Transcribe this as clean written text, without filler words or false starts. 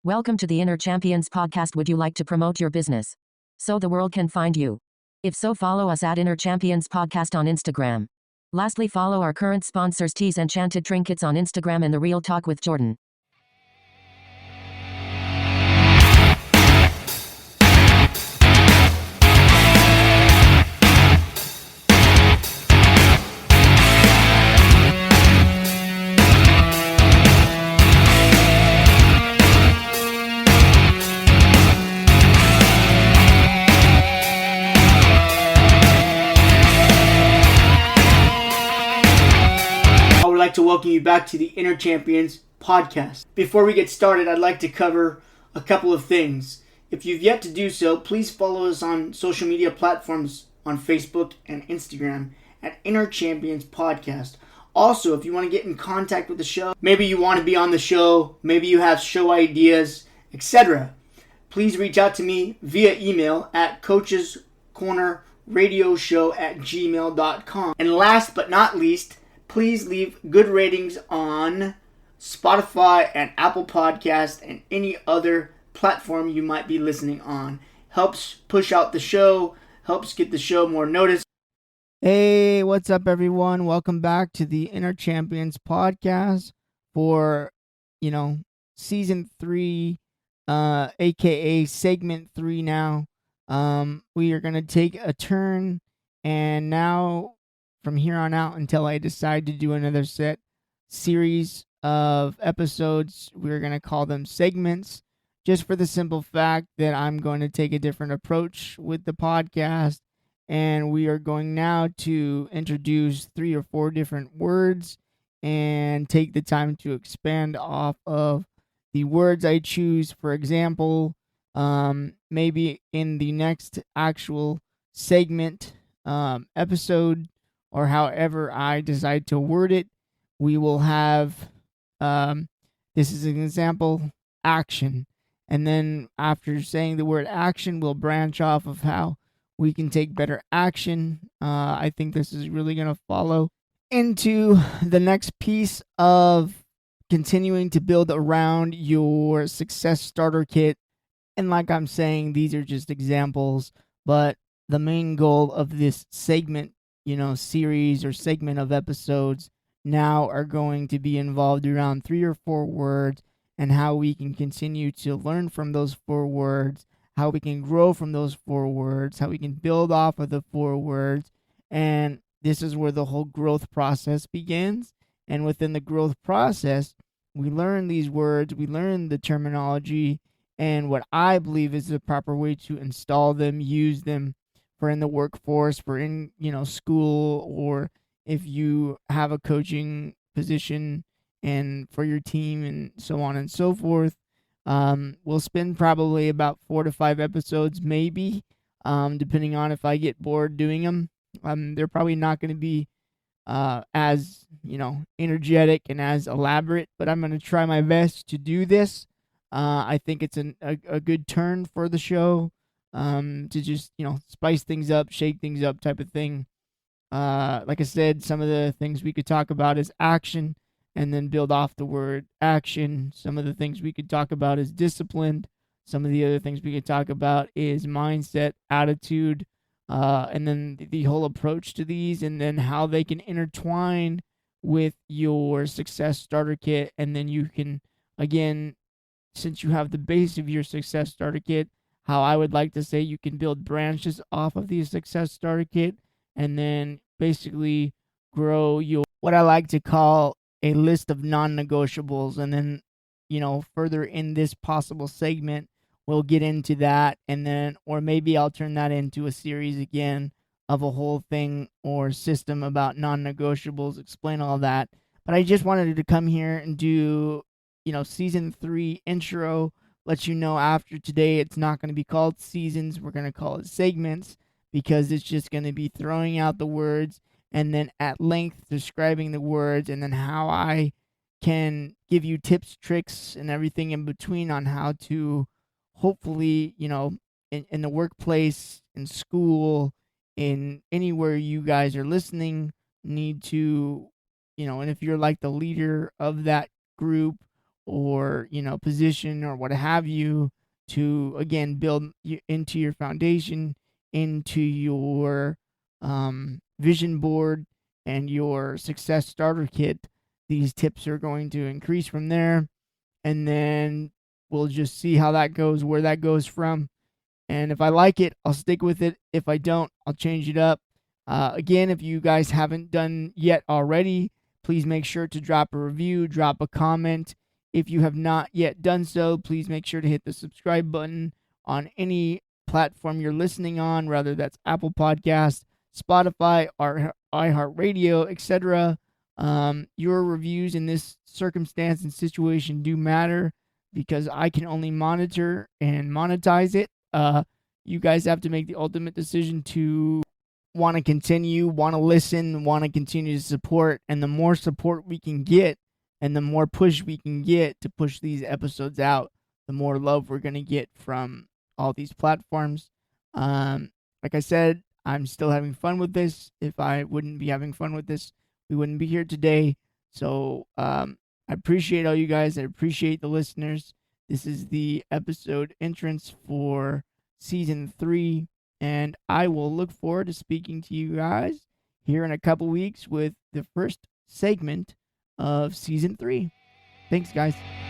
Welcome to the Inner Champions podcast. Would you like to promote your business so the world can find you? If so, follow us at Inner Champions Podcast on Instagram. Lastly, follow our current sponsors Tissot Enchanted Trinkets on Instagram and The Real Talk with Jordyn. To welcome you back to the Inner Champions podcast. Before we get started, I'd like to cover a couple of things. If you've yet to do so, please follow us on social media platforms on Facebook and Instagram at Inner Champions Podcast. Also, if you want to get in contact with the show, maybe you want to be on the show, maybe you have show ideas, etc., please reach out to me via email at coachescornerradioshow@gmail.com. And last but not least, please leave good ratings on Spotify and Apple Podcasts and any other platform you might be listening on. Helps push out the show, helps get the show more noticed. Hey, what's up, everyone? Welcome back to the Inner Champions podcast for, season 3, aka segment 3 now. We are going to take a turn, and now from here on out until I decide to do another series of episodes, we're going to call them segments, just for the simple fact that I'm going to take a different approach with the podcast, and we are going now to introduce 3 or 4 different words and take the time to expand off of the words I choose. For example, maybe in the next actual segment episode, or however I decide to word it, we will have, this is an example, action. And then after saying the word action, we'll branch off of how we can take better action. I think this is really going to follow into the next piece of continuing to build around your success starter kit. And like I'm saying, these are just examples, but the main goal of this segment, series or segment of episodes now are going to be involved around 3 or 4 words, and how we can continue to learn from those 4 words, how we can grow from those 4 words, how we can build off of the 4 words. And this is where the whole growth process begins. And within the growth process, we learn these words, we learn the terminology, and what I believe is the proper way to install them, use them, for in the workforce, for in, school, or if you have a coaching position and for your team and so on and so forth. We'll spend probably about 4 to 5 episodes, maybe, depending on if I get bored doing them. They're probably not going to be as, energetic and as elaborate, but I'm going to try my best to do this. I think it's a good turn for the show. To just, spice things up, shake things up type of thing. Like I said, some of the things we could talk about is action, and then build off the word action. Some of the things we could talk about is disciplined. Some of the other things we could talk about is mindset, attitude, and then the whole approach to these, and then how they can intertwine with your success starter kit. And then you can, again, since you have the base of your success starter kit, how I would like to say you can build branches off of the success starter kit, and then basically grow your, what I like to call, a list of non-negotiables. And then, further in this possible segment, we'll get into that, and then, or maybe I'll turn that into a series again of a whole thing or system about non-negotiables, explain all that. But I just wanted to come here and do, season 3 intro. Let you know after today it's not going to be called seasons, we're going to call it segments, because it's just going to be throwing out the words and then at length describing the words, and then how I can give you tips, tricks, and everything in between on how to hopefully, in the workplace, in school, in anywhere you guys are listening, need to, and if you're like the leader of that group, or, position or what have you to, again, build into your foundation, into your vision board and your success starter kit. These tips are going to increase from there, and then we'll just see how that goes, where that goes from. And if I like it, I'll stick with it. If I don't, I'll change it up. Again, if you guys haven't done yet already, please make sure to drop a review, drop a comment. If you have not yet done so, please make sure to hit the subscribe button on any platform you're listening on, whether that's Apple Podcasts, Spotify, or iHeartRadio, etc. Your reviews in this circumstance and situation do matter because I can only monitor and monetize it. You guys have to make the ultimate decision to want to continue, want to listen, want to continue to support. And the more support we can get and the more push we can get to push these episodes out, the more love we're going to get from all these platforms. Like I said, I'm still having fun with this. If I wouldn't be having fun with this, we wouldn't be here today. So I appreciate all you guys. I appreciate the listeners. This is the episode entrance for season 3, and I will look forward to speaking to you guys here in a couple weeks with the first segment of season 3. Thanks, guys.